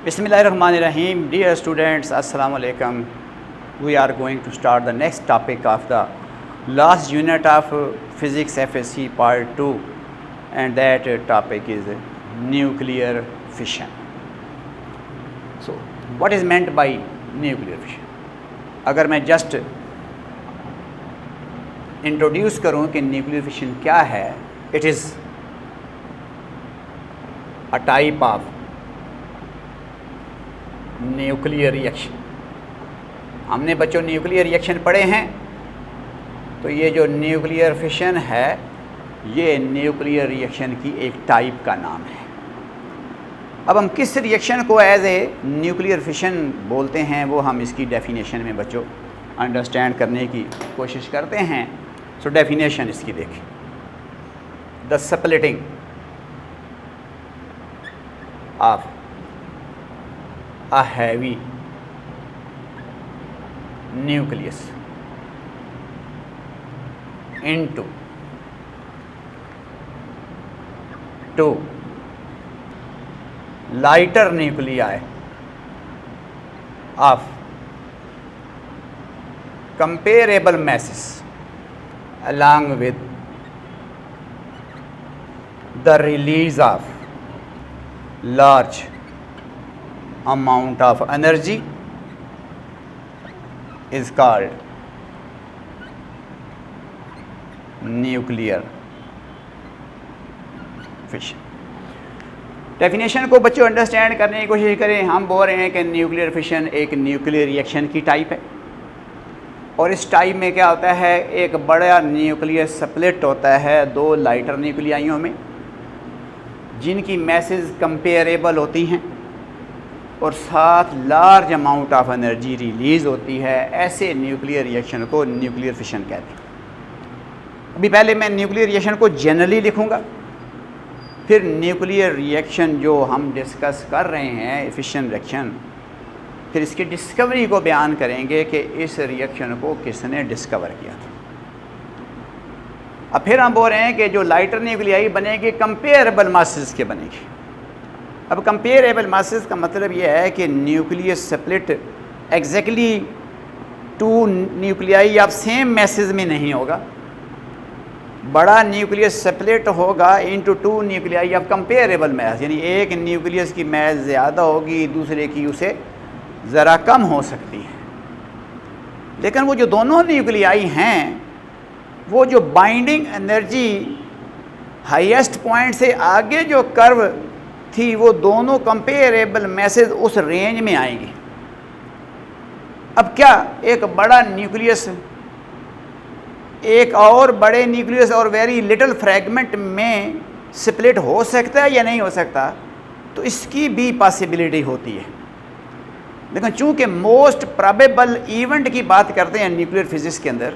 Bismillahirrahmanirrahim. Dear students, Assalamu alaikum. We are going to start the next topic of the last unit of Physics FSC Part 2, and that topic is nuclear fission. So, what is meant by nuclear fission? अगर मैं just introduce करूँ कि nuclear fission क्या है, it is a type of nuclear reaction. हमने बच्चों nuclear reaction पढ़े हैं, तो ये जो न्यूक्लियर फिशन है ये न्यूक्लियर रिएक्शन की एक टाइप का नाम है. अब हम किस रिएक्शन को एज ए न्यूक्लियर फिशन बोलते हैं वो हम इसकी डेफिनेशन में बच्चों अंडरस्टैंड करने की कोशिश करते हैं. सो डेफिनेशन इसकी देखें. The splitting of a heavy nucleus into two lighter nuclei of comparable masses along with the release of large amount of energy is called nuclear fission. Definition को बच्चों अंडरस्टैंड करने की कोशिश करें. हम बोल रहे हैं कि न्यूक्लियर फिशन एक न्यूक्लियर रिएक्शन की टाइप है, और इस टाइप में क्या होता है, एक बड़ा न्यूक्लियर स्प्लिट होता है दो लाइटर न्यूक्लियाइयों में जिनकी मैसेज कंपेरेबल होती हैं और साथ large amount of energy release होती है. ऐसे न्यूक्लियर रिएक्शन को न्यूक्लियर फिशन कहते हैं. अभी पहले मैं न्यूक्लियर रिएक्शन को जनरली लिखूंगा, फिर न्यूक्लियर रिएक्शन जो हम डिस्कस कर रहे हैं फिशन रिएक्शन, फिर इसकी डिस्कवरी को बयान करेंगे कि इस रिएक्शन को किसने डिस्कवर किया था. अब फिर हम बोल रहे हैं कि जो लाइटर न्यूक्लियाई बनेगी कंपेरेबल मासेस के बनेगी. अब कंपेरेबल मासेस का मतलब ये है कि nuclear split exactly two nuclei of same masses में नहीं होगा. बड़ा न्यूक्लियर स्प्लिट होगा into two nuclei of comparable mass, यानी एक न्यूक्लियस की मैस ज़्यादा होगी, दूसरे की उसे ज़रा कम हो सकती है. लेकिन वो जो दोनों न्यूक्लियाई हैं वो जो बाइंडिंग एनर्जी हाईएस्ट पॉइंट से आगे जो कर्व थी वो दोनों कंपेरेबल मैसेज उस रेंज में आएंगी. अब क्या एक बड़ा न्यूक्लियस एक और बड़े न्यूक्लियस और वेरी लिटिल फ्रैगमेंट में स्प्लिट हो सकता है या नहीं हो सकता, तो इसकी भी पॉसिबिलिटी होती है. लेकिन चूंकि मोस्ट प्रोबेबल इवेंट की बात करते हैं न्यूक्लियर फिजिक्स के अंदर,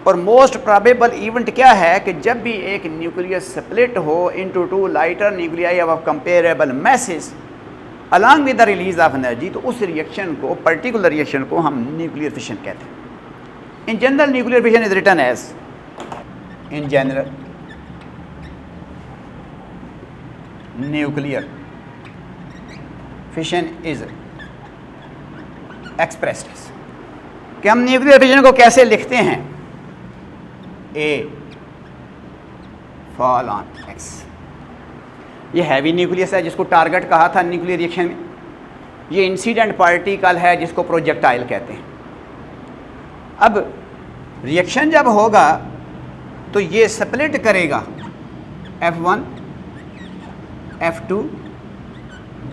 और मोस्ट प्रोबेबल इवेंट क्या है कि जब भी एक न्यूक्लियस स्प्लिट हो into two lighter nuclei of comparable masses along with the release of energy, तो उस रिएक्शन को, पर्टिकुलर रिएक्शन को हम न्यूक्लियर फिशन कहते हैं. In general nuclear fission is written as, in general nuclear fission is expressed as, कि हम nuclear fission को कैसे लिखते हैं. ए फॉल ऑन एक्स, ये हैवी न्यूक्लियस है जिसको टारगेट कहा था न्यूक्लियर रिएक्शन में. ये इंसिडेंट पार्टिकल है जिसको प्रोजेक्टाइल कहते हैं. अब रिएक्शन जब होगा तो ये स्प्लिट करेगा F1, F2,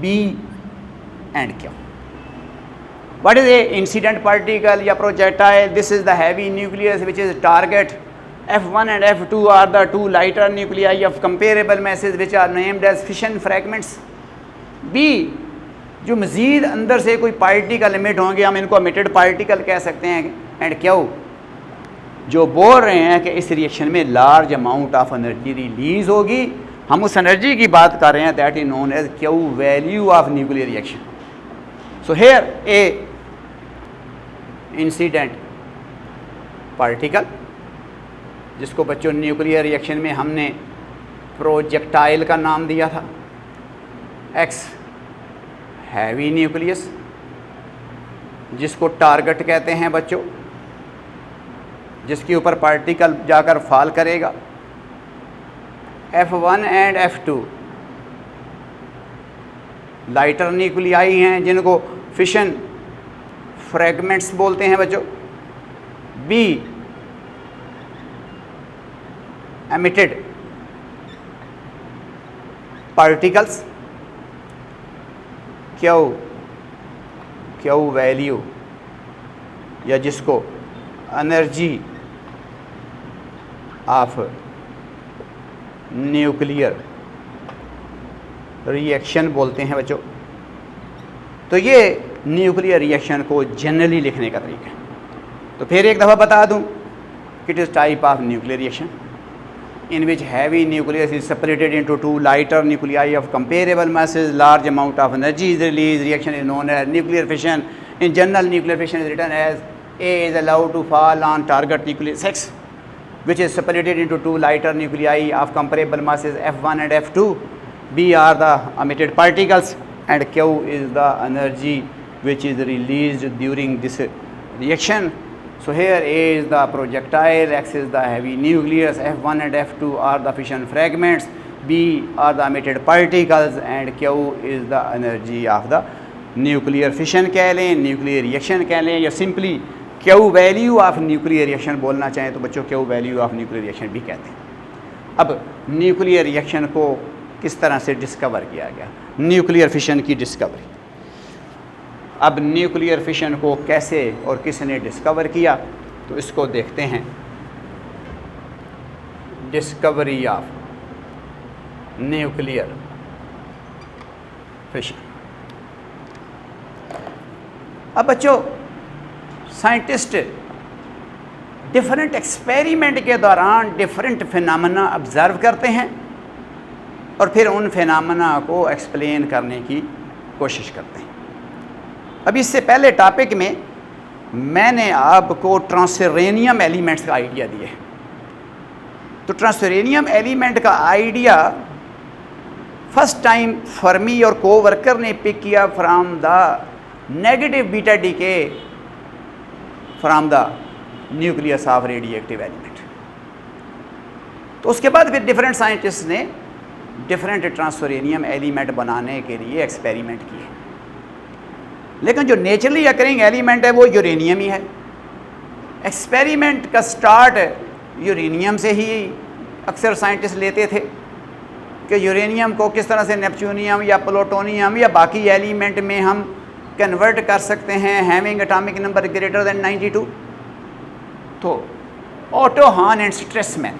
B and Q. What is a incident particle या projectile? This is the heavy nucleus which is target. F1 and F2 are the two lighter nuclei of comparable masses which are named as fission fragments. B जो मज़ीद अंदर से कोई particle emit होंगे, हम इनको emitted particle कह सकते हैं. एंड Q जो बोल रहे हैं कि इस रिएक्शन में large amount of energy release होगी. हम उस एनर्जी की बात कर रहे हैं, that is known as Q value of nuclear reaction. So here a incident particle जिसको बच्चों न्यूक्लियर रिएक्शन में हमने प्रोजेक्टाइल का नाम दिया था, एक्स हैवी न्यूक्लियस जिसको टारगेट कहते हैं बच्चों, जिसके ऊपर पार्टिकल जाकर फॉल करेगा। F1 and F2 lighter nuclei हैं जिनको फिशन फ्रैगमेंट्स बोलते हैं बच्चों। B emitted particles. Q value या जिसको एनर्जी ऑफ न्यूक्लियर रिएक्शन बोलते हैं बच्चों। तो ये न्यूक्लियर रिएक्शन को जनरली लिखने का तरीका है। तो फिर एक दफ़ा बता दूं कि it is type of nuclear reaction in which heavy nucleus is separated into two lighter nuclei of comparable masses, large amount of energy is released. Reaction is known as nuclear fission. In general, nuclear fission is written as A is allowed to fall on target nucleus 6, which is separated into two lighter nuclei of comparable masses F1 and F2. B are the emitted particles and Q is the energy which is released during this reaction. So here A is the projectile, X is the heavy nucleus, F1 and F2 are the fission fragments, B are the emitted particles and Q is the energy of the nuclear fission कह लें, nuclear reaction कह लें, या simply Q value of nuclear reaction बोलना चाहें तो बच्चों Q value of nuclear reaction भी कहते हैं। अब nuclear reaction को किस तरह से डिस्कवर किया गया, न्यूक्लियर फिशन की डिस्कवरी। अब न्यूक्लियर फिशन को कैसे और किसने डिस्कवर किया, तो इसको देखते हैं। Discovery of nuclear fission. अब बच्चों साइंटिस्ट डिफरेंट एक्सपेरिमेंट के दौरान डिफरेंट फिनोमेना ऑब्जर्व करते हैं और फिर उन फिनोमेना को एक्सप्लेन करने की कोशिश करते हैं। अब इससे पहले टॉपिक में मैंने आपको ट्रांसरेनियम एलिमेंट्स का आइडिया दिया है। तो ट्रांसरेनियम एलिमेंट का आइडिया फर्स्ट टाइम फर्मी और कोवर्कर ने पिक किया from the negative beta decay from the nucleus of radioactive element. तो उसके बाद फिर डिफरेंट साइंटिस्ट ने डिफरेंट ट्रांसरेनियम एलिमेंट बनाने के लिए एक्सपेरिमेंट किए, लेकिन जो नेचुरली अकरिंग एलिमेंट है वो यूरेनियम ही है। एक्सपेरिमेंट का स्टार्ट यूरेनियम से ही अक्सर साइंटिस्ट लेते थे कि यूरेनियम को किस तरह से नेपच्यूनियम या प्लूटोनियम या बाकी एलिमेंट में हम कन्वर्ट कर सकते हैं having atomic number greater than 92। तो ऑटो हान एंड स्ट्रेसमैन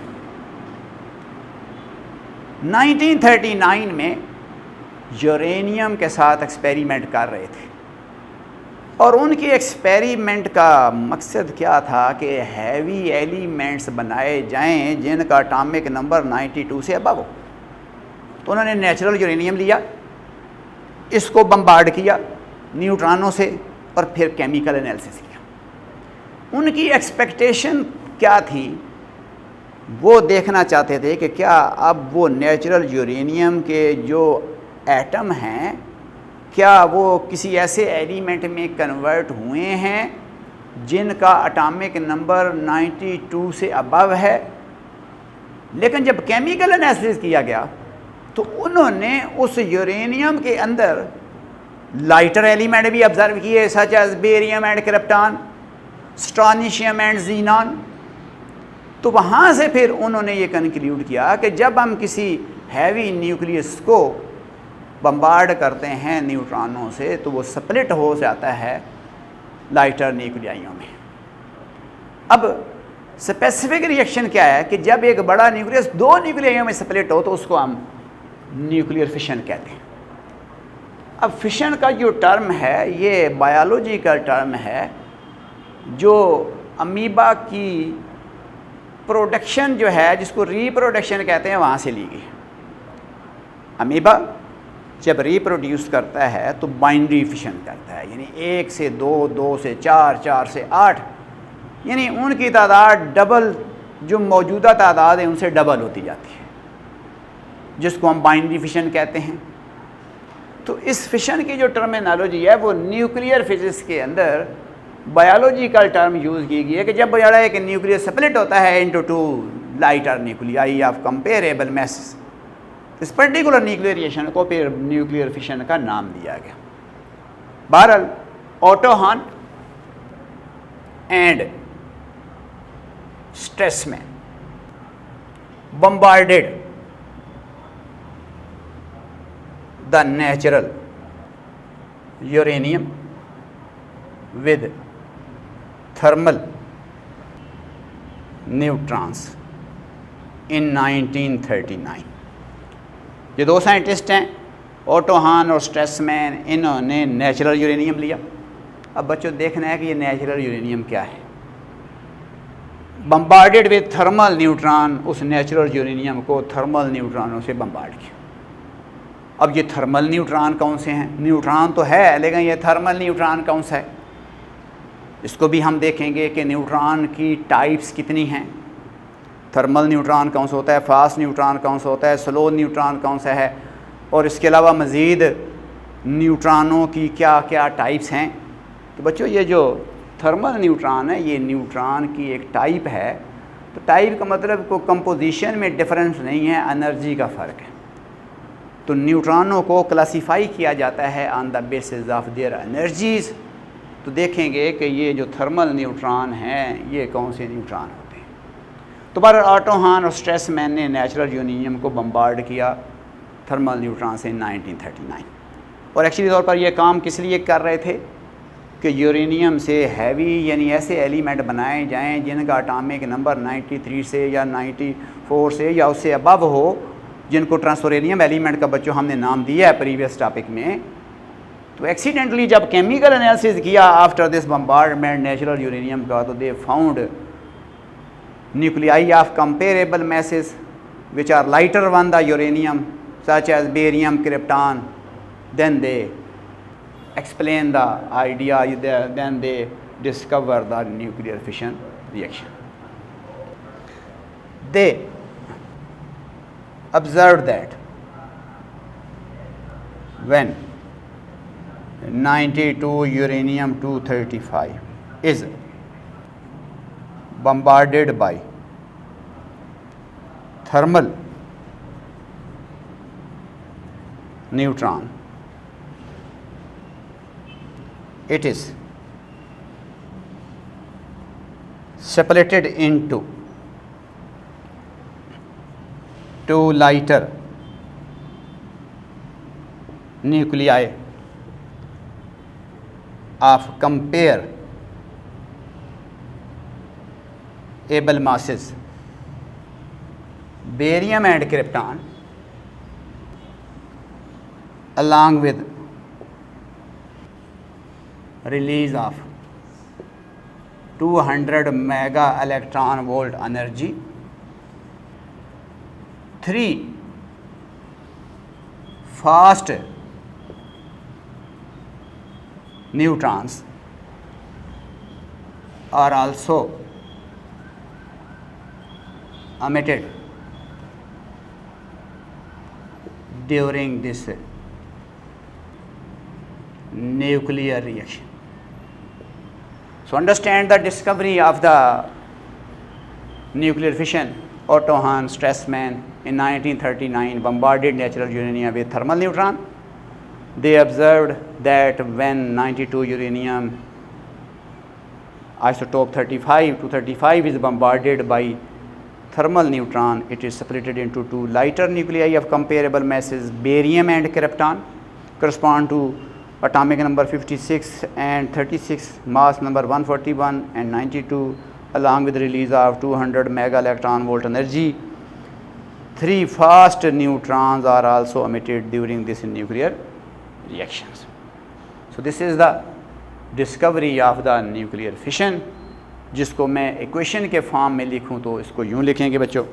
1939 में यूरेनियम के साथ एक्सपेरिमेंट कर रहे थे और उनकी एक्सपेरिमेंट का मकसद क्या था कि हैवी एलिमेंट्स बनाए जाएं जिनका एटॉमिक नंबर 92 से अबव हो। तो उन्होंने नेचुरल यूरेनियम लिया, इसको बम्बार्ड किया न्यूट्रॉनों से और फिर केमिकल एनालिसिस किया। उनकी एक्सपेक्टेशन क्या थी, वो देखना चाहते थे कि क्या अब वो नेचुरल यूरेनियम के जो एटम हैं क्या वो किसी ऐसे एलिमेंट में कन्वर्ट हुए हैं जिनका एटॉमिक नंबर 92 से अबव है। लेकिन जब केमिकल एनालिसिस किया गया तो उन्होंने उस यूरेनियम के अंदर लाइटर एलिमेंट भी ऑब्जर्व किए, such as barium and krypton, strontium and xenon. तो वहाँ से फिर उन्होंने ये कंक्लूड किया कि जब हम किसी हैवी न्यूक्लियस को बम्बार्ड करते हैं न्यूट्रॉनों से तो वो स्प्लिट हो जाता है लाइटर न्यूक्लियाइयों में। अब स्पेसिफिक रिएक्शन क्या है कि जब एक बड़ा न्यूक्लियस दो न्यूक्लियाइयों में स्प्लिट हो तो उसको हम न्यूक्लियर फिशन कहते हैं। अब फिशन का जो टर्म है ये बायोलॉजिकल टर्म है जो अमीबा की प्रोडक्शन जो है जिसको रिप्रोडक्शन कहते हैं वहाँ से ली गई। अमीबा जब रिप्रोड्यूस करता है तो बाइनरी फिशन करता है, यानी 1 से 2, 2 से 4, 4 से 8, यानी उनकी तादाद डबल जो मौजूदा तादाद है उनसे डबल होती जाती है, जिसको हम बाइनरी फिशन कहते हैं। तो तो इस फिशन की जो टर्मिनोलॉजी है वो न्यूक्लियर फिजिक्स के अंदर बायोलॉजिकल टर्म यूज़ की गई है कि जब बड़ा एक न्यूक्लियर स्प्लिट होता है into two lighter nuclei of comparable masses, इस पर्टिकुलर न्यूक्लियर रिएक्शन को फिर न्यूक्लियर फिशन का नाम दिया गया। बहरहाल ऑटो हान and स्ट्रेसमैन bombarded the natural uranium with thermal neutrons in 1939। ये दो साइंटिस्ट हैं ऑटो हान और स्ट्रेसमैन, इन्होंने नेचुरल यूरेनियम लिया। अब बच्चों देखना है कि ये नेचुरल यूरेनियम क्या है। बम्बार्डेड विद थर्मल न्यूट्रॉन, उस नेचुरल यूरेनियम को थर्मल न्यूट्रॉनों से बम्बार्ड किया। अब ये थर्मल न्यूट्रॉन कौन से हैं? न्यूट्रॉन तो है लेकिन ये थर्मल न्यूट्रॉन कौन सा है, इसको भी हम देखेंगे कि न्यूट्रॉन की टाइप्स कितनी हैं। थर्मल न्यूट्रॉन कौन सा होता है, फास्ट न्यूट्रॉन कौन सा होता है, स्लो न्यूट्रॉन कौन सा है, और इसके अलावा मज़ीद न्यूट्रॉनों की क्या क्या टाइप्स हैं। तो बच्चों ये जो थर्मल न्यूट्रॉन है ये न्यूट्रॉन की एक टाइप है। तो टाइप का मतलब को कंपोजिशन में डिफरेंस नहीं है, एनर्जी का फ़र्क है। तो न्यूट्रॉनों को क्लासिफाई किया जाता है on the basis of their energies. तो देखेंगे कि ये जो थर्मल न्यूट्रॉन हैं ये कौन से न्यूट्रॉन होते हैं। तो बार ऑटो हान और स्ट्रेसमैन ने नेचुरल यूरेनियम को बम्बार्ड किया थर्मल न्यूट्रॉन से 1939। और एक्चुअली तौर पर ये काम किस लिए कर रहे थे कि यूरेनियम से हैवी यानी ऐसे एलिमेंट बनाए जाएं जिनका एटॉमिक नंबर 93 से या 94 से या उससे अबव हो, जिनको ट्रांसफोरेनियम एलिमेंट का बच्चों हमने नाम दिया है प्रीवियस टॉपिक में। तो एक्सीडेंटली जब केमिकल एनालिसिस किया after this bombardment natural uranium का, तो they found nuclei of comparable masses which are lighter than the uranium such as barium, krypton. Then they explain the idea, then they discover the nuclear fission reaction. They observed that when 92 uranium 235 is bombarded by thermal neutron, it is separated into two lighter nuclei of comparable masses, barium and krypton, along with release of 200 mega electron volt energy, 3 fast neutrons are also emitted during this nuclear reaction. So understand the discovery of the nuclear fission. Otto Hahn, Strassman in 1939 bombarded natural uranium with thermal neutron. They observed that when 92 uranium isotope 235 is bombarded by thermal neutron, it is separated into two lighter nuclei of comparable masses, barium and krypton, correspond to atomic number 56 and 36, mass number 141 and 92, along with the release of 200 mega electron volt energy. 3 fast neutrons are also emitted during this nuclear reactions. So this is the discovery of the nuclear fission, जिसको मैं equation के form में लिखूं तो इसको यूँ लिखेंगे बच्चों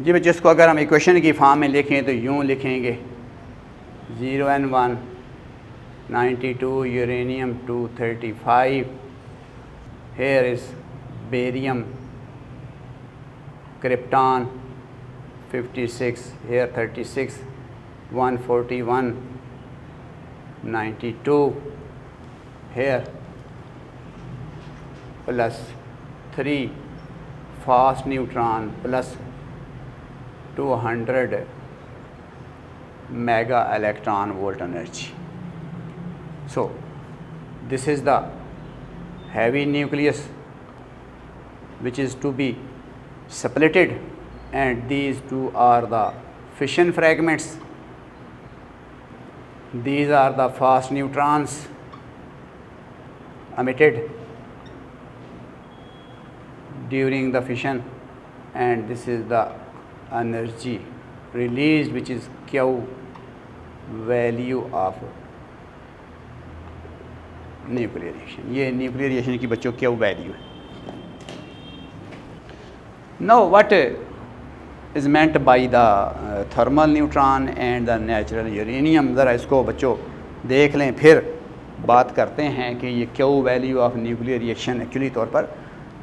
जी। बच्चों इसको अगर हम इक्वेशन की फॉर्म में लिखें तो यूँ लिखेंगे 0N1 92 uranium 235, here is barium, krypton 56, here 36, 14192 here plus 3 fast neutron plus 200 mega electron volt energy. So this is the heavy nucleus which is to be splitted, and these two are the fission fragments. These are the fast neutrons emitted during the fission, and this is the energy released, which is Q value of nuclear reaction. ये nuclear reaction की बच्चों Q value है. Now what is meant by the thermal neutron and the natural uranium? ज़रा इसको बच्चों देख लें, फिर बात करते हैं कि ये Q value of nuclear reaction actually तौर पर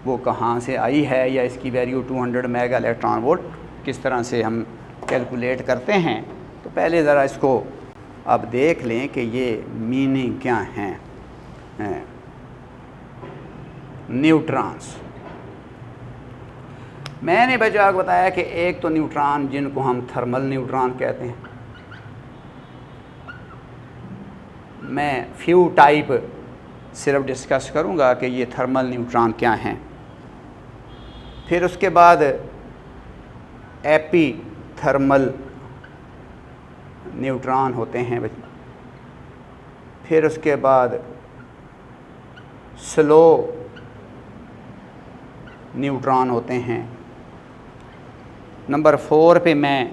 वो कहाँ से आई है, या इसकी वैल्यू 200 मेगा इलेक्ट्रॉन वोल्ट किस तरह से हम कैलकुलेट करते हैं. तो पहले ज़रा इसको अब देख लें कि ये मीनिंग क्या हैं. न्यूट्रॉन्स, मैंने बच्चों आपको बताया कि एक तो न्यूट्रॉन जिनको हम थर्मल न्यूट्रॉन कहते हैं. मैं फ्यू टाइप सिर्फ डिस्कस करूंगा कि ये थर्मल न्यूट्रॉन क्या हैं. फिर उसके बाद एपी थर्मल न्यूट्रॉन होते हैं. फिर उसके बाद स्लो न्यूट्रॉन होते हैं. नंबर 4 पे मैं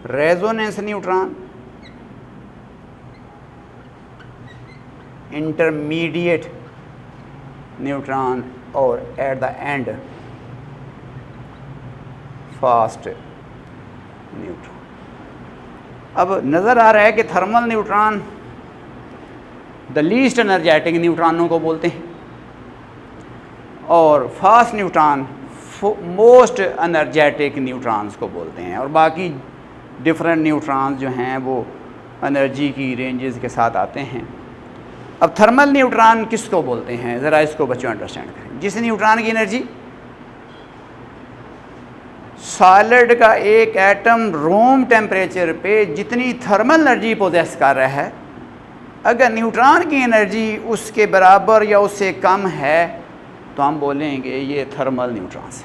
रेजोनेंस न्यूट्रॉन, इंटरमीडिएट न्यूट्रॉन और at the end fast neutron. अब नज़र आ रहा है कि thermal neutron the least energetic न्यूट्रॉनों को बोलते हैं, और fast neutron most energetic neutrons को बोलते हैं, और बाकी डिफरेंट न्यूट्रॉन्स जो हैं वो एनर्जी की रेंजेस के साथ आते हैं. अब थर्मल न्यूट्रॉन किसको बोलते हैं, ज़रा इसको बच्चों अंडरस्टैंड करें. जिस न्यूट्रॉन की एनर्जी सॉलिड का एक एटम रूम टेम्परेचर पे जितनी थर्मल एनर्जी पोजेस कर रहा है, अगर न्यूट्रॉन की एनर्जी उसके बराबर या उससे कम है तो हम बोलेंगे ये थर्मल न्यूट्रॉन्स.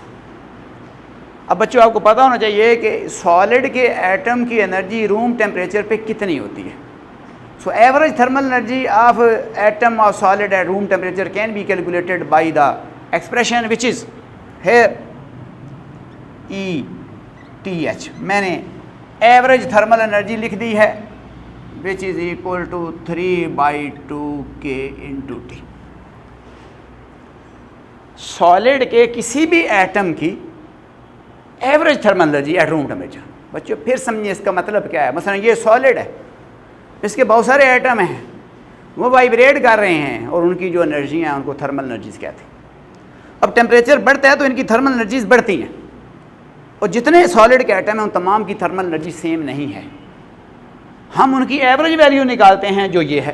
अब बच्चों आपको पता होना चाहिए कि सॉलिड के एटम की एनर्जी रूम टेम्परेचर पे कितनी होती है. So average thermal energy of atom of solid at room temperature can be calculated by the expression which is here ETH. मैंने एवरेज थर्मल एनर्जी लिख दी है which is equal to 3/2K × T. Solid के किसी भी atom की average thermal energy at room temperature. बच्चों फिर समझिए इसका मतलब क्या है. मसलन ये सॉलिड है, इसके बहुत सारे एटम हैं, वो वाइब्रेट कर रहे हैं और उनकी जो एनर्जी हैं उनको थर्मल एनर्जीज कहते हैं. अब टेम्परेचर बढ़ता है तो इनकी थर्मल एनर्जीज बढ़ती हैं, और जितने सॉलिड के एटम हैं उन तमाम की थर्मल एनर्जी सेम नहीं है. हम उनकी एवरेज वैल्यू निकालते हैं जो ये है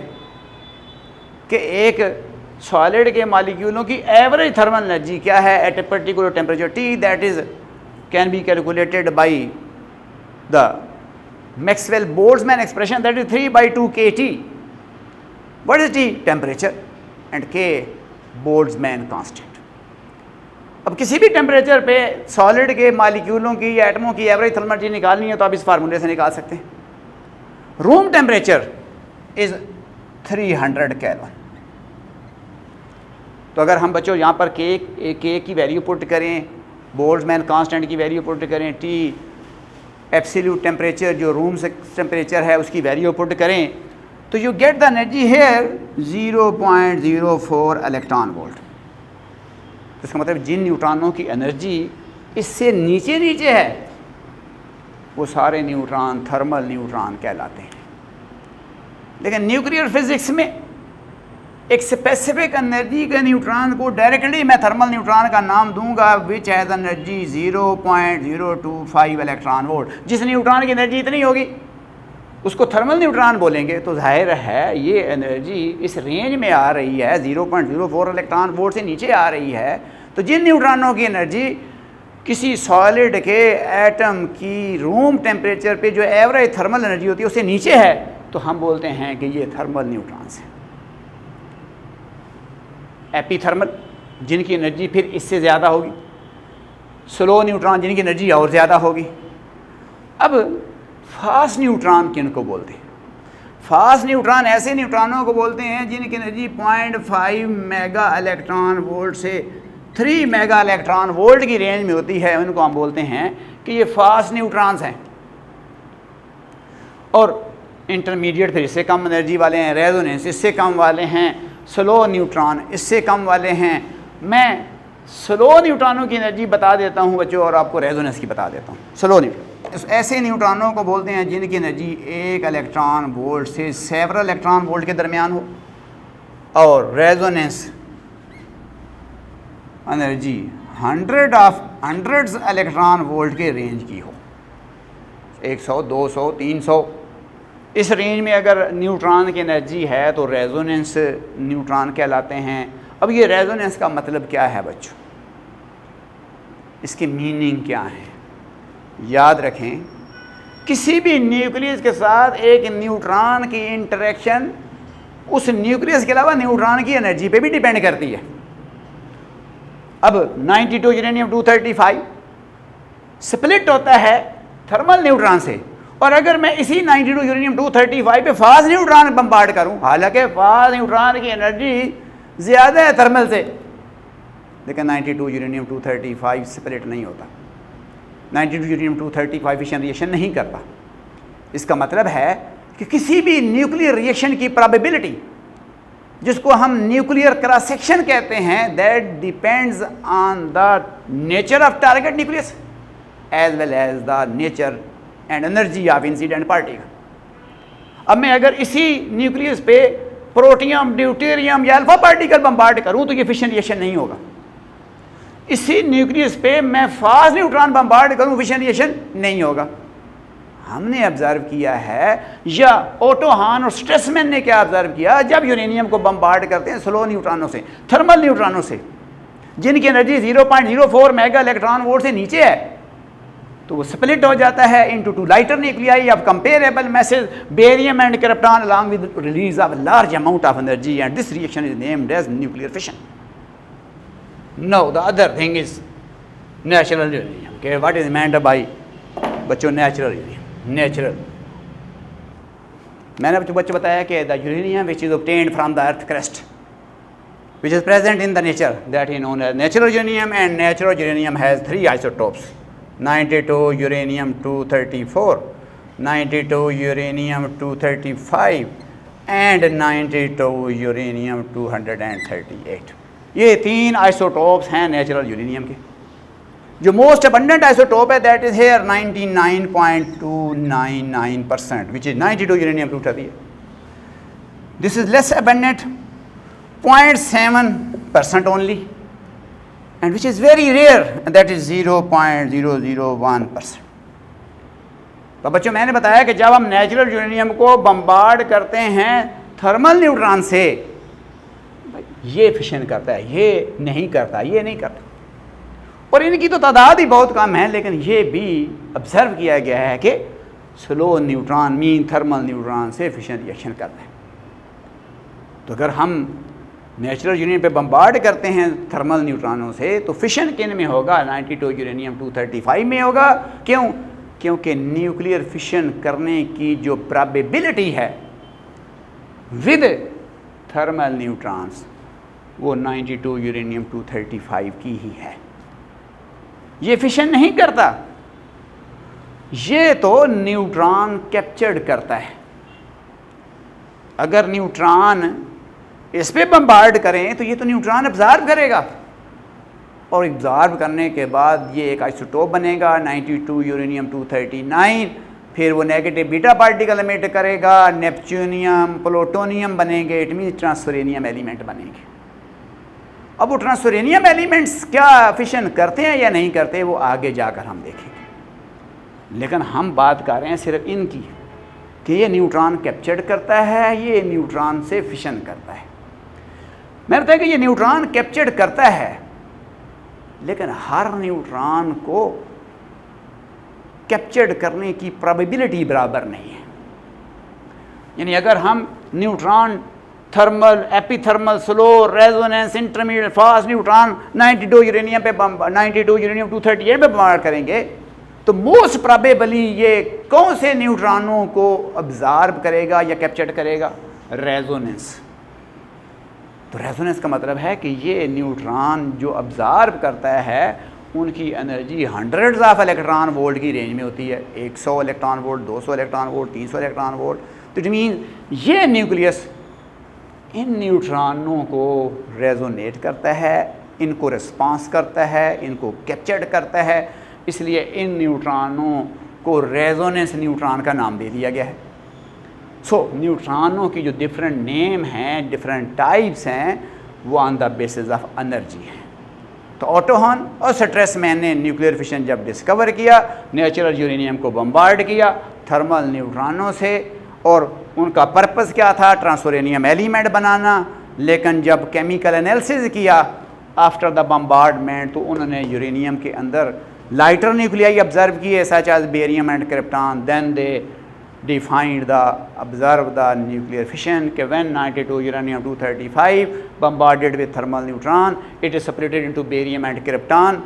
कि एक सॉलिड के मॉलिक्यूलों की एवरेज थर्मल एनर्जी क्या है at a particular temperature T, that is can be calculated by the Maxwell Boltzmann expression, that is 3/2kT. What is T? Temperature, and K Boltzmann constant. अब किसी भी टेम्परेचर पे solid के मॉलिक्यूलों की या एटमों की एवरेज थर्मल एनर्जी निकालनी है तो आप इस फार्मूले से निकाल सकते हैं. Room temperature is 300 kelvin. तो अगर हम बच्चों यहाँ पर K की वैल्यू पुट करें, बोल्ट्जमैन कांस्टेंट की वैल्यू पुट करें, T एब्सोल्यूट टेम्परेचर जो रूम से टेम्परेचर है उसकी वैल्यू पुट करें, तो you get the energy here 0.04 electron volt. तो इसका मतलब जिन न्यूट्रॉनों की एनर्जी इससे नीचे नीचे है वो सारे न्यूट्रॉन थर्मल न्यूट्रॉन कहलाते हैं. लेकिन न्यूक्लियर फिजिक्स में एक स्पेसिफिक एनर्जी के न्यूट्रॉन को डायरेक्टली मैं थर्मल न्यूट्रॉन का नाम दूंगा which has energy 0.025 electron volt. जिस न्यूट्रॉन की एनर्जी इतनी होगी उसको थर्मल न्यूट्रॉन बोलेंगे। तो जाहिर है ये एनर्जी इस रेंज में आ रही है, 0.04 इलेक्ट्रॉन वोल्ट से नीचे आ रही है। तो जिन न्यूट्रॉनों की एनर्जी किसी सॉलिड के एटम की रूम टेम्परेचर पे जो एवरेज थर्मल एनर्जी होती है उससे नीचे है, तो हम बोलते हैं कि ये थर्मल न्यूट्रॉन्स हैं। एपीथर्मल जिनकी एनर्जी फिर इससे ज़्यादा होगी, स्लो न्यूट्रॉन जिनकी एनर्जी और ज़्यादा होगी। अब फास्ट न्यूट्रॉन किन को बोलते हैं? फास्ट न्यूट्रॉन ऐसे न्यूट्रॉनों को बोलते हैं जिनकी एनर्जी 0.5 मेगा इलेक्ट्रॉन वोल्ट से 3 मेगा इलेक्ट्रॉन वोल्ट की रेंज में होती है। उनको हम बोलते हैं कि ये फास्ट न्यूट्रॉन्स हैं। और इंटरमीडिएट फिर इससे कम एनर्जी वाले हैं, रेजोनेंस इससे कम वाले हैं, स्लो न्यूट्रॉन इससे कम वाले हैं। मैं स्लो न्यूट्रॉनों की एनर्जी बता देता हूँ बच्चों और आपको रेजोनेंस की बता देता हूँ। स्लो न्यूट्रॉन ऐसे न्यूट्रॉनों को बोलते हैं जिनकी एनर्जी 1 इलेक्ट्रॉन वोल्ट से सेवरल इलेक्ट्रॉन वोल्ट के दरमियान हो और resonance energy hundreds electron volt के रेंज की हो, 100, 200, 300। इस रेंज में अगर न्यूट्रॉन की एनर्जी है तो रेजोनेंस न्यूट्रॉन कहलाते हैं। अब ये रेजोनेंस का मतलब क्या है बच्चों, इसकी मीनिंग क्या है? याद रखें, किसी भी न्यूक्लियस के साथ एक न्यूट्रॉन की इंटरेक्शन उस न्यूक्लियस के अलावा न्यूट्रॉन की एनर्जी पे भी डिपेंड करती है। अब 92 यूरेनियम 235 स्प्लिट होता है थर्मल न्यूट्रॉन से, और अगर मैं इसी 92 यूरेनियम 235 पे फास्ट न्यूट्रॉन बम्बार्ड करूं, हालांकि फास्ट न्यूट्रॉन की एनर्जी ज़्यादा है थर्मल से, लेकिन 92 यूरेनियम 235 स्प्लिट नहीं होता। 92 यूरेनियम 235 फिशन रिएक्शन नहीं करता। इसका मतलब है कि किसी भी न्यूक्लियर रिएक्शन की प्रोबेबिलिटी, जिसको हम न्यूक्लियर क्रॉस सेक्शन कहते हैं, that depends on the nature of target nucleus as well as the nature and energy of incident particle. अब मैं अगर इसी न्यूक्लियस पे प्रोटियम, ड्यूटेरियम या अल्फा पार्टिकल बम्बार्ड करूं तो ये फिशन रिएक्शन नहीं होगा। इसी न्यूक्लियस पे मैं फास्ट न्यूट्रॉन बम्बार्ड करूं, फिशन रिएक्शन नहीं होगा। हमने ऑब्जर्व किया है, या ओटो हान और स्ट्रेसमैन ने क्या ऑब्जर्व किया, जब यूरेनियम को बम्बार्ड करते हैं स्लो न्यूट्रॉनों से, थर्मल न्यूट्रॉनों से, जिनकी एनर्जी 0.04 मेगा इलेक्ट्रॉन वोल्ट से नीचे है, तो वो स्प्लिट हो जाता है into 2 lighter nuclei of comparable masses, barium and krypton along with release of large amount of energy, and this reaction is named as nuclear fission. Now the other thing is natural uranium. के what is meant by बच्चों natural uranium? Natural, मैंने बच्चों बताया कि the uranium which is obtained from the earth crust which is present in the nature, that is known as natural uranium, and natural uranium has 3 isotopes: 92 uranium 234, 92 uranium 235 and 92 uranium 238। ये 3 isotopes हैं natural uranium के। जो most abundant isotope है that is here 99.299% which is 92 uranium 238। This is less abundant 0.7% only, and which is very rare, and that is 0.001%। तो बच्चों मैंने बताया कि जब हम नेचुरल यूरेनियम को बम्बार्ड करते हैं थर्मल न्यूट्रॉन से, ये फिशन करता है, ये नहीं करता, ये नहीं करता। और इनकी तो तादाद ही बहुत कम है, लेकिन ये भी ऑब्जर्व किया गया है कि slow neutron mean thermal neutron से फिशन रिएक्शन करता है। तो अगर हम नेचुरल यूरेनियम पे बम्बार्ड करते हैं थर्मल न्यूट्रॉनों से, तो फिशन किन में होगा? 92 यूरेनियम 235 में होगा। क्यों? क्योंकि न्यूक्लियर फिशन करने की जो प्रोबेबिलिटी है विद थर्मल न्यूट्रॉन्स वो 92 यूरेनियम 235 की ही है। ये फिशन नहीं करता, ये तो न्यूट्रॉन कैप्चर्ड करता है। अगर न्यूट्रॉन इस पे बम्बार्ड करें तो ये तो न्यूट्रॉन एब्जॉर्ब करेगा, और एब्जॉर्ब करने के बाद ये एक आइसोटोप बनेगा 92 यूरेनियम 239, फिर वो नेगेटिव बीटा पार्टिकल एमिट करेगा, नेपच्यूनियम प्लूटोनियम बनेंगे, इट मीन ट्रांसफरेनियम एलिमेंट बनेंगे। अब वो ट्रांसफरेनियम एलिमेंट्स क्या फिशन करते हैं या नहीं करते वो आगे जाकर हम देखेंगे, लेकिन हम बात कर रहे हैं सिर्फ इनकी कि ये न्यूट्रॉन कैप्चर्ड करता है, ये न्यूट्रॉन से फिशन करता है। मैं कहता है कि ये न्यूट्रॉन कैप्चर्ड करता है, लेकिन हर न्यूट्रॉन को कैप्चर्ड करने की प्रोबेबिलिटी बराबर नहीं है। यानी अगर हम neutron thermal, epithermal, slow, resonance, intermediate, fast neutron 92 uranium पे 92 यूरेनियम 238 पे बम्बार्ड करेंगे तो मोस्ट प्रोबेबली ये कौन से न्यूट्रॉनों को ऑब्जर्व करेगा या कैप्चर करेगा? रेजोनेंस। तो रेजोनेंस का मतलब है कि ये न्यूट्रॉन जो ऑब्जर्व करता है उनकी energy hundreds of electron volt की रेंज में होती है, 100 electron volt, 200 electron volt, 300 electron volt. तो इट मीन ये न्यूक्लियस इन न्यूट्रॉनों को रेजोनेट करता है, इनको रिस्पांस करता है, इनको कैप्चर्ड करता है, इसलिए इन न्यूट्रॉनों को रेजोनेंस न्यूट्रॉन का नाम दे दिया गया है। सो न्यूट्रॉनों की जो डिफरेंट नेम हैं, डिफरेंट टाइप्स हैं, वो on the basis of energy हैं। तो ऑटो हॉर्न और स्ट्रेसमैन ने न्यूक्लियर फिशन जब डिस्कवर किया, नेचुरल यूरेनियम को बम्बार्ड किया थर्मल न्यूट्रॉनों से, और उनका पर्पस क्या था? ट्रांसफरेनियम एलिमेंट बनाना। लेकिन जब केमिकल एनालिसिस किया आफ्टर द बम्बार्डमेंट तो उन्होंने यूरेनियम के अंदर लाइटर न्यूक्लियाई ऑब्जर्व किए such as barium and krypton. Then they defined the observe the nuclear fission कि when 92 uranium 235 bombarded with thermal neutron, it is separated into barium and krypton.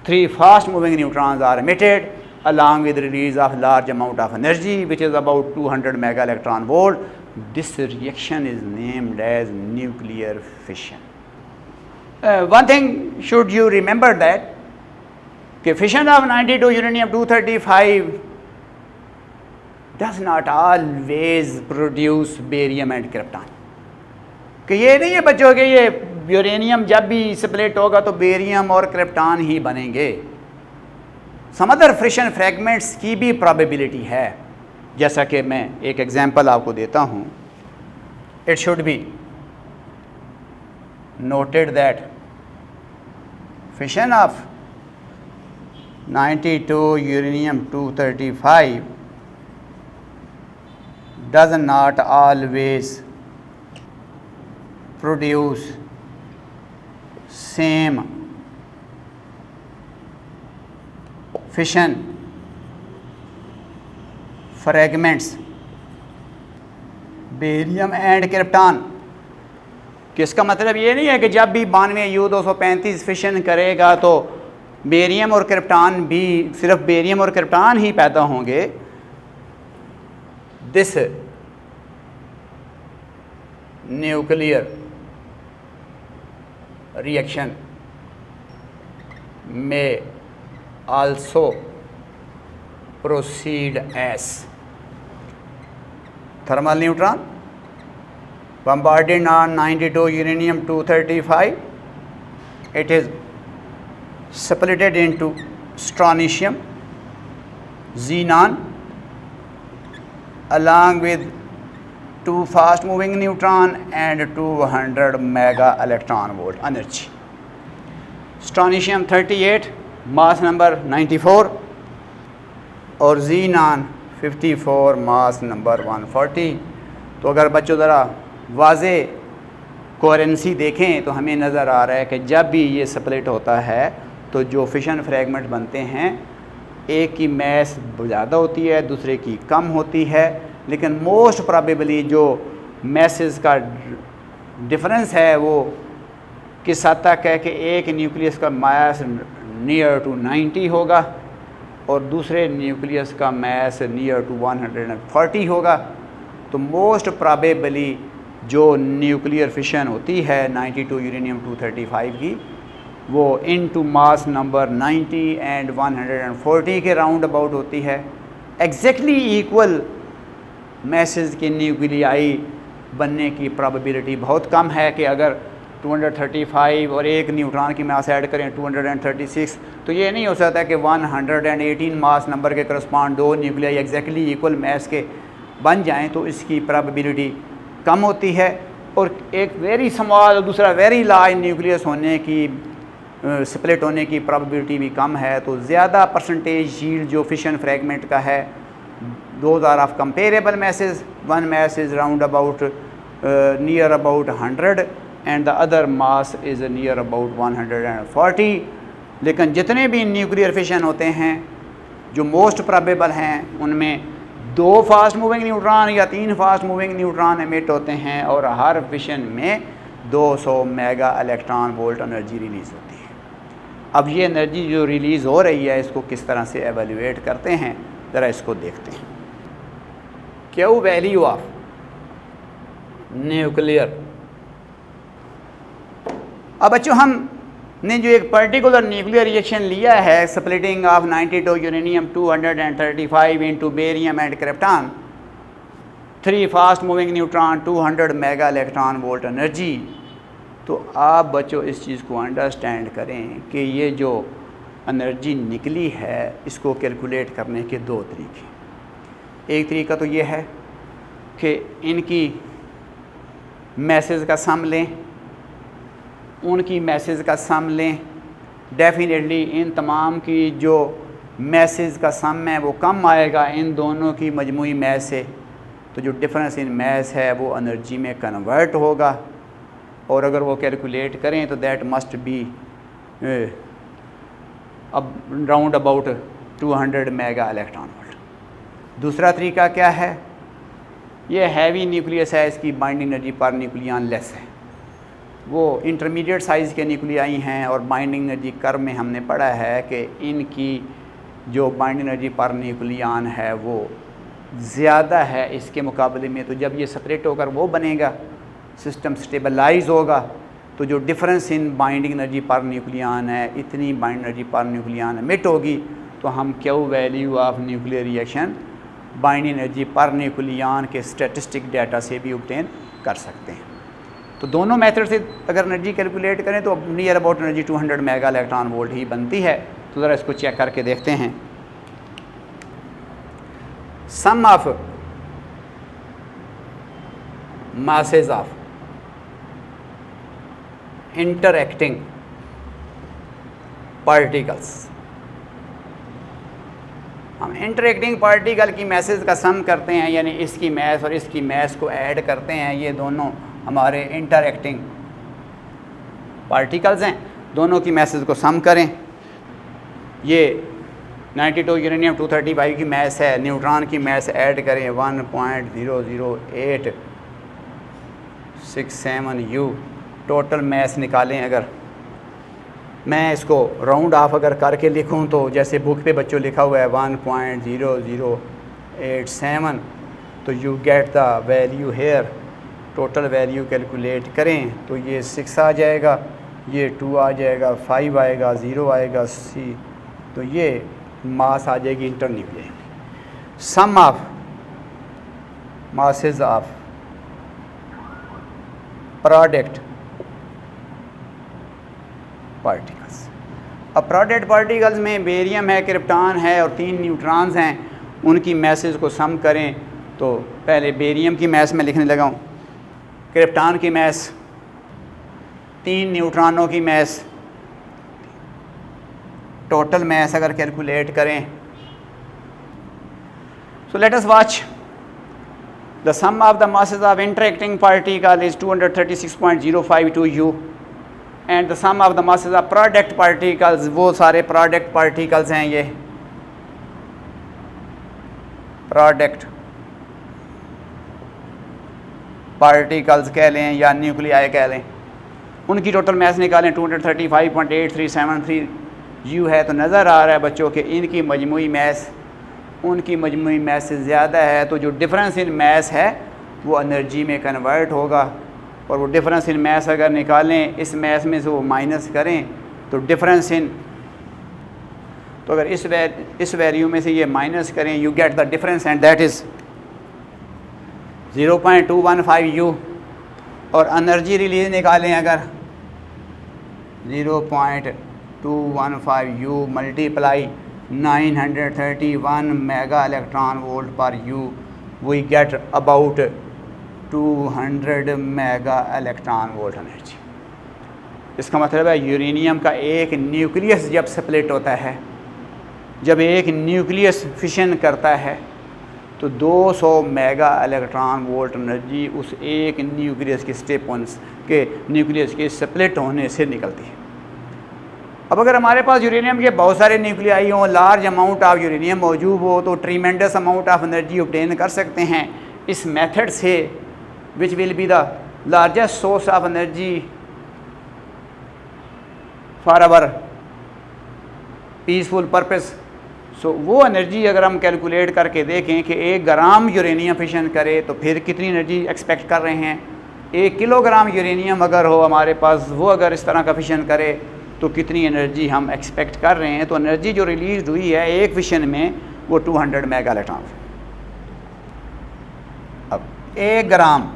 3 fast moving neutrons are emitted along with release of large amount of energy which is about 200 mega electron volt. This reaction is named as nuclear fission. One thing should you remember that कि fission of 92 uranium 235 does not always produce barium and krypton। कि ये नहीं है बच्चों के ये uranium जब भी स्प्लिट होगा तो बेरियम और क्रिप्टॉन ही बनेंगे। सम अदर फिशन फ्रैगमेंट्स की भी प्रोबेबिलिटी है, जैसा कि मैं एक एग्जांपल आपको देता हूँ। It should be noted that fission of 92 uranium 235 does not always produce same fission fragments barium and krypton. किसका मतलब ये नहीं है कि जब भी 92 U235 फिशन करेगा तो बेरियम और क्रिप्टॉन भी सिर्फ बेरियम और क्रिप्टॉन ही पैदा होंगे। This nuclear reaction may also proceed as thermal neutron bombarded on 92 uranium 235. It is splitted into strontium, xenon along with 2 fast moving neutron and 200 mega electron volt energy. Strontium 38 mass number 94 और xenon 54 mass number 140। तो अगर बच्चों ज़रा वाज़े coherency देखें तो हमें नज़र आ रहा है कि जब भी ये स्प्लिट होता है तो जो फिशन फ्रैगमेंट बनते हैं एक की मैस ज़्यादा होती है, दूसरे की कम होती है, लेकिन मोस्ट प्रोबेबली जो मैसेस का डिफरेंस है वो किस हद तक है कि एक न्यूक्लियस का मैस नियर टू 90 होगा और दूसरे न्यूक्लियस का मैस नियर टू 140 होगा। तो मोस्ट प्रोबेबली जो न्यूक्लियर फिशन होती है 92 यूरेनियम 235 की वो इनटू मास नंबर 90 एंड 140 के राउंड अबाउट होती है। एग्जैक्टली इक्वल मैसेज के न्यूक्लियाई बनने की प्रोबेबिलिटी बहुत कम है कि अगर 235 और एक न्यूट्रॉन की मास ऐड करें 236, तो ये नहीं हो सकता कि 118 मास नंबर के करस्पॉन्ड दो न्यूक्लियाई एग्जैक्टली इक्वल मास के बन जाएं, तो इसकी प्रोबेबिलिटी कम होती है। और एक वेरी स्मॉल और दूसरा वेरी लार्ज न्यूक्लियस होने की स्प्लिट होने की प्रोबेबिलिटी भी कम है। तो ज़्यादा परसेंटेज यील्ड जो फिशन फ्रैगमेंट का है, those are of comparable masses, one mass is round about near about 100 and the other mass is near about 140। लेकिन जितने भी न्यूक्लियर फिशन होते हैं जो मोस्ट प्रोबेबल हैं, उनमें 2 फास्ट मूविंग न्यूट्रॉन या 3 फास्ट मूविंग न्यूट्रॉन एमिट होते हैं और हर फिशन में 200 mega electron volt energy release होती है। अब ये एनर्जी जो रिलीज़ हो रही है, इसको किस तरह से एवेल्यूएट करते हैं, ज़रा इसको देखते हैं। Q value of nuclear. अब बच्चों हमने जो एक पर्टिकुलर न्यूक्लियर रिएक्शन लिया है, splitting of 92 uranium 235 into barium and krypton, 3 fast moving neutron 200 mega electron volt energy. तो आप बच्चों इस चीज़ को अंडरस्टैंड करें कि ये जो एनर्जी निकली है, इसको कैलकुलेट करने के 2 तरीके। एक तरीका तो ये है कि इनकी मैसेज का सम लें, उनकी मैसेज का सम लें। डेफिनेटली इन तमाम की जो मैसेज का सम है वो कम आएगा इन दोनों की मजमूई मैस से, तो जो डिफरेंस इन मैस है वो एनर्जी में कन्वर्ट होगा। और अगर वो कैलकुलेट करें तो दैट मस्ट बी अब round about 200 mega electron volt. दूसरा तरीका क्या है, ये हैवी न्यूक्लियस है, इसकी binding energy per nucleon less है। वो इंटरमीडिएट साइज़ के न्यूक्लियाई हैं और बाइंडिंग एनर्जी कर्व में हमने पढ़ा है कि इनकी जो बाइंडिंग एनर्जी पर न्यूक्लियन है वो ज़्यादा है इसके मुकाबले में। तो जब ये सेपरेट होकर वो बनेगा, सिस्टम स्टेबलाइज होगा, तो जो difference in binding energy per nucleon है, इतनी binding energy per nucleon emit होगी, तो हम Q value of nuclear reaction binding energy per nucleon के स्टैटिस्टिक डाटा से भी ऑब्टेन कर सकते हैं। तो दोनों मेथड से अगर एनर्जी कैलकुलेट करें तो near about energy 200 mega electron volt ही बनती है। तो ज़रा इसको चेक करके देखते हैं। Sum of masses of interacting particles. हम इंटरएक्टिंग पार्टिकल की मैसेज का सम करते हैं, यानी इसकी मैस और इसकी मैस को ऐड करते हैं। ये दोनों हमारे इंटरएक्टिंग पार्टिकल्स हैं, दोनों की मैसेज को सम करें। ये 92 यूरेनियम 235 की मैस है, न्यूट्रॉन की मैस ऐड करें 1.00867 U। टोटल मैस निकालें। अगर मैं इसको राउंड ऑफ अगर करके लिखूं तो जैसे बुक पे बच्चों लिखा हुआ है 1.0087, तो you get the value here. Total value calculate करें तो ये 6 आ जाएगा, ये 2 आ जाएगा, 5 आएगा, 0 आएगा, C, तो ये मास आ जाएगी internuclear. Sum of masses of product particles. अब प्रोडक्ट पार्टिकल्स में बेरियम है, क्रिप्टॉन है और 3 न्यूट्रॉन्स हैं, उनकी मैसेज को सम करें। तो पहले बेरियम की मैस में लिखने लगा हूँ, क्रिप्टॉन की मैस, 3 न्यूट्रॉनों की मैस, टोटल मैस अगर कैलकुलेट करें। So let us watch the sum of the masses of interacting particle is 236.052 U and the sum of the masses of product particles, वो सारे प्रोडक्ट पार्टिकल्स हैं, ये product particles कह लें या nuclei कह लें, उनकी टोटल मैस निकालें 235.8373 U है। तो नज़र आ रहा है बच्चों के इनकी मजमूई मैस उनकी मजमूई मैस से ज़्यादा है, तो जो डिफरेंस इन मैस है वो एनर्जी में कन्वर्ट होगा। और वो डिफरेंस इन मैस अगर निकालें, इस मैस में से वो माइनस करें तो डिफरेंस इन, तो अगर इस वैल्यू में से ये माइनस करें, you get the difference and that is 0.215 U। और एनर्जी रिलीज निकालें अगर 0.215 U multiply 931 mega electron volt per U, we get about 200 mega electron volt energy. इसका मतलब है यूरेनियम का एक न्यूक्लियस जब स्प्लिट होता है, जब एक न्यूक्लियस फिशन करता है तो 200 मेगा इलेक्ट्रॉन वोल्ट एनर्जी उस एक न्यूक्लियस के स्टेपन्स के न्यूक्लियस के स्प्लिट होने से निकलती है। अब अगर हमारे पास यूरेनियम के बहुत सारे न्यूक्लियाई हों, लार्ज अमाउंट ऑफ यूरेनियम मौजूद हो, तो tremendous amount of energy obtain कर सकते हैं इस मेथड से, which will be the largest source of energy for our peaceful purpose. So वो एनर्जी अगर हम कैलकुलेट करके देखें कि 1 ग्राम यूरेनियम फिशन करे तो फिर कितनी एनर्जी एक्सपेक्ट कर रहे हैं, 1 किलोग्राम यूरेनियम अगर हो हमारे पास, वो अगर इस तरह का फिशन करे तो कितनी एनर्जी हम एक्सपेक्ट कर रहे हैं। तो एनर्जी जो रिलीज हुई है एक फिशन में वो 200 मेगा इलेक्ट्रॉन। अब 1 gram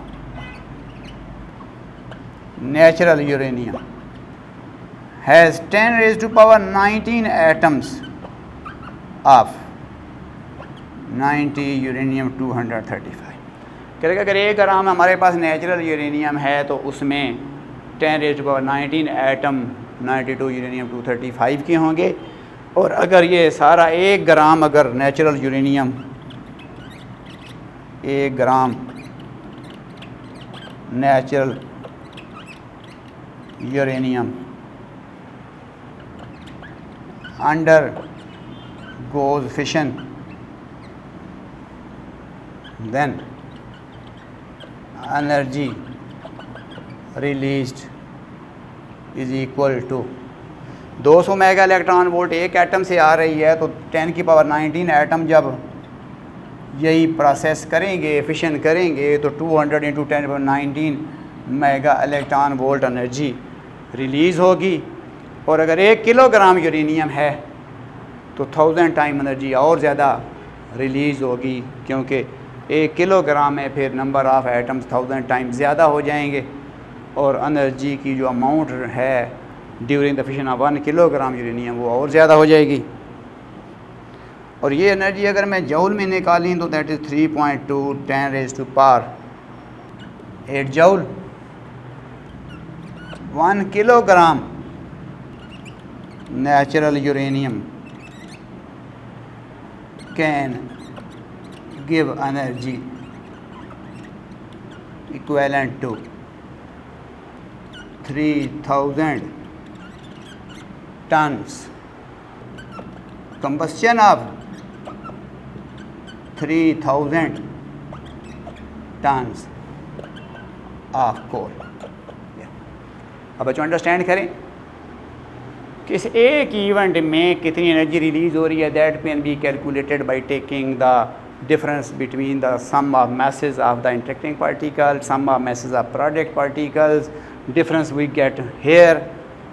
natural uranium has 10 raised to power 19 atoms of 90 uranium 235। कहेगा अगर 1 ग्राम हमारे पास नेचुरल यूरेनियम है तो उसमें 10 raise to power 19 atom 92 uranium 235 के होंगे। और अगर ये सारा 1 ग्राम अगर natural uranium 1 gram natural uranium undergoes fission, then energy released is equal to 200 mega electron volt एक एटम से आ रही है, तो 10 की पावर 19 एटम जब यही प्रोसेस करेंगे, फिशन करेंगे, तो 200 into 10 power 19 mega electron volt energy release होगी। और अगर 1 किलोग्राम यूरेनियम है तो 1000 टाइम एनर्जी और ज़्यादा रिलीज़ होगी, क्योंकि 1 किलोग्राम में फिर नंबर ऑफ़ एटम्स 1000 टाइम ज़्यादा हो जाएंगे और एनर्जी की जो अमाउंट है during the fission of 1 kilogram uranium वो और ज़्यादा हो जाएगी। और ये एनर्जी अगर मैं जूल में निकाली तो that is 3.2 10 raise to power 8 joule. 1 kilogram natural uranium can give energy equivalent to 3000 tons combustion of 3000 tons of coal। अब बच्चों अंडरस्टैंड करें कि इस एक इवेंट में कितनी एनर्जी रिलीज़ हो रही है। That can be calculated by taking the difference between the sum of masses of the interacting particle, sum of masses of product particles, difference we get here,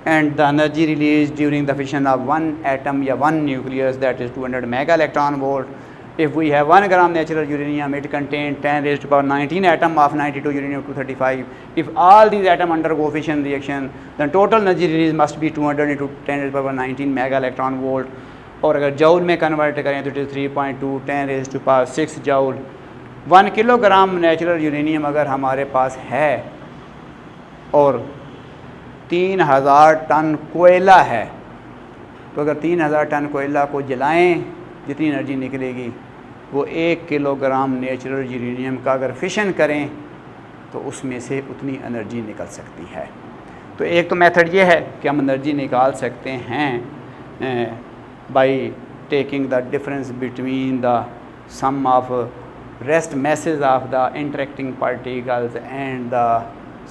and the energy release during the fission of 1 atom या 1 nucleus, that is 200 mega electron volt. If we have 1 gram natural uranium, it contains 10 raised to power 19 atom of 92 uranium 235. If all these atoms undergo fission reaction, then total energy release must be 200 into 10 raised to power 19 mega electron volt। और अगर joule में convert करें तो 3.2 10 raised to power 6 joule. 1 kilogram natural uranium अगर हमारे पास है और 3000 ton कोयला है, तो अगर 3000 टन कोयला को जलाएं जितनी एनर्जी निकलेगी वो 1 किलोग्राम नेचुरल यूरेनियम का अगर फिशन करें तो उसमें से उतनी एनर्जी निकल सकती है। तो एक तो मेथड ये है कि हम एनर्जी निकाल सकते हैं by taking the difference between the sum of rest masses of the interacting particles and the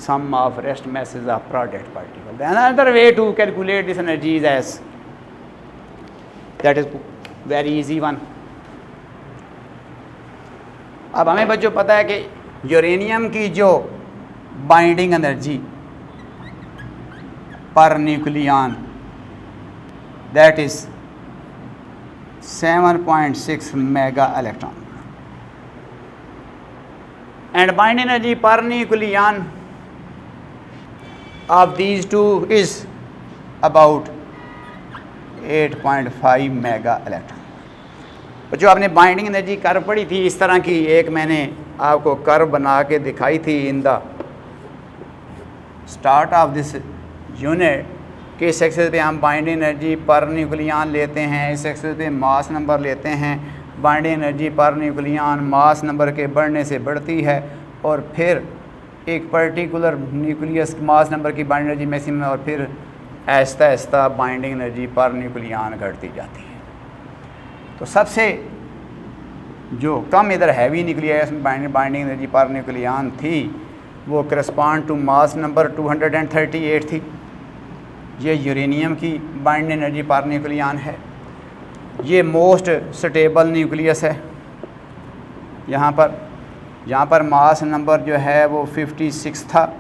sum of rest masses of product particle. Another way to calculate this energy is as that is very easy one. अब हमें बच्चों पता है कि uranium की जो binding energy per nucleon that is 7.6 mega electron, and binding energy per nucleon of these two is about 8.5 mega electron. जो आपने बाइंडिंग एनर्जी कर्व पढ़ी थी, इस तरह की एक मैंने आपको कर्व बना के दिखाई थी in the start of this unit कि इस एक्सेस पे हम बाइंडिंग एनर्जी पर न्यूक्लियन लेते हैं, इस एक्सेस पे मास नंबर लेते हैं। Binding energy per nucleon mass number के बढ़ने से बढ़ती है और फिर एक पर्टिकुलर न्यूक्लियस मास नंबर की बाइंडिंग एनर्जी मैक्सिमम और फिर Aahista Aahista binding energy per nucleon घटती जाती है। तो सबसे जो कम इधर heavy nucleus binding energy per nucleon थी वो करस्पॉन्ड टू मास नंबर 238 थी। ये यूरेनियम की बाइंडिंग एनर्जी पर न्यूक्लियन है। ये मोस्ट स्टेबल न्यूक्लियस है। यहाँ पर मास नंबर जो है वो 56 था,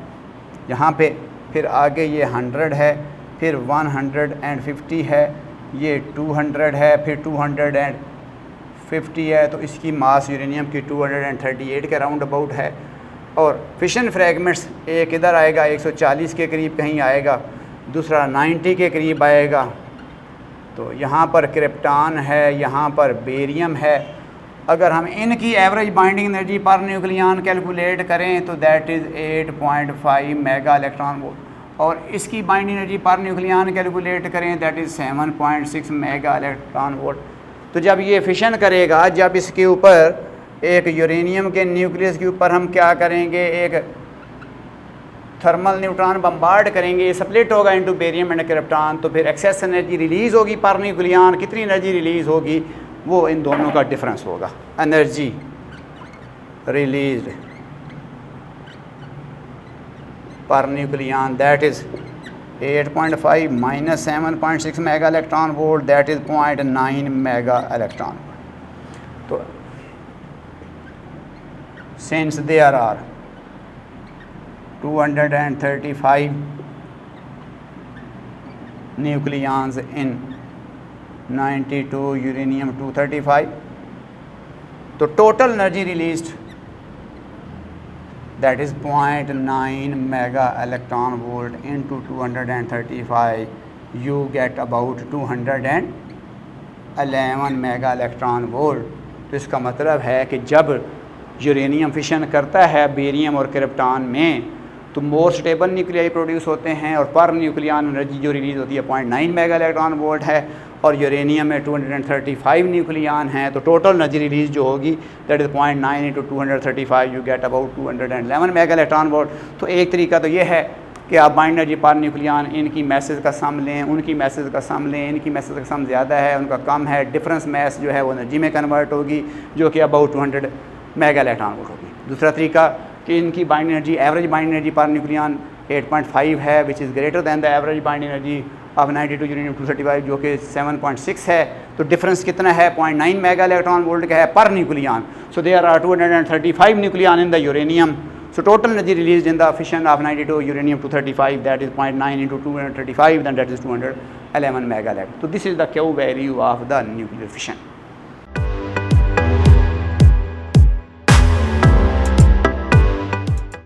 यहाँ पे फिर आगे ये 100 है, फिर 150 है, ये 200 है, फिर 250 है। तो इसकी मास यूरेनियम की 238 के राउंड अबाउट है। और फिशन फ्रैगमेंट्स एक इधर आएगा 140 के करीब कहीं आएगा, दूसरा 90 के करीब आएगा। तो यहाँ पर क्रिप्टॉन है, यहाँ पर बेरियम है। अगर हम इनकी average binding energy per nucleon calculate करें तो that is 8.5 mega electron volt, और इसकी binding energy per nucleon calculate करें that is 7.6 mega electron volt. तो जब ये फिशन करेगा, जब इसके ऊपर एक यूरेनियम के न्यूक्लियस के ऊपर हम क्या करेंगे, एक थर्मल न्यूट्रॉन बम्बार्ड करेंगे, स्प्लिट होगा इनटू बेरियम एंड क्रिप्टॉन, तो फिर एक्सेस एनर्जी रिलीज़ होगी पर न्यूक्लियन। कितनी एनर्जी रिलीज़ होगी वो इन दोनों का डिफरेंस होगा। Energy released per nucleon that is 8.5 minus 7.6 mega electron volt that is 0.9 mega electron. तो since there are 235 nucleons in 92 uranium 235, तो total energy released that is 0.9 mega electron volt into 235, you get about 211 mega electron volt. तो इसका मतलब है कि जब uranium fission करता है बेरियम और क्रिप्टॉन में तो मोर स्टेबल न्यूक्लियाई प्रोड्यूस होते हैं, और पर न्यूक्लियन एनर्जी जो रिलीज़ होती है 0.9 मेगा इलेक्ट्रॉन वोल्ट है, और यूरेनियम में 235 न्यूक्लियन हैं। तो टोटल एनर्जी रिलीज़ जो होगी that is 0.9 into 235, you get about 211 mega electron volt. तो एक तरीका तो ये है कि आप बाइंड एनर्जी पर न्यूक्लियन इनकी मैसेज का सम लें, उनकी मैसेज का सम लें, इनकी मैसेज का सम ज़्यादा है, उनका कम है, डिफरेंस मैस जो है वो एनर्जी में कन्वर्ट होगी जो कि अबाउट 200 मेगा इलेक्ट्रॉन वोल्ट होगी। दूसरा तरीका कि इनकी bind energy average bind energy per nucleon 8.5 है which is greater than the average bind energy of 92 uranium 235 जो कि 7.6 है। तो डिफरेंस कितना है, 0.9 मेगा इलेक्ट्रॉन वोल्ट का है per nucleon. So there are 235 nucleon in the uranium. So total energy released in the fission of 92 uranium 235 that is 0.9 into 235 then that is 211 mega electron. So this is the Q value of the nuclear fission.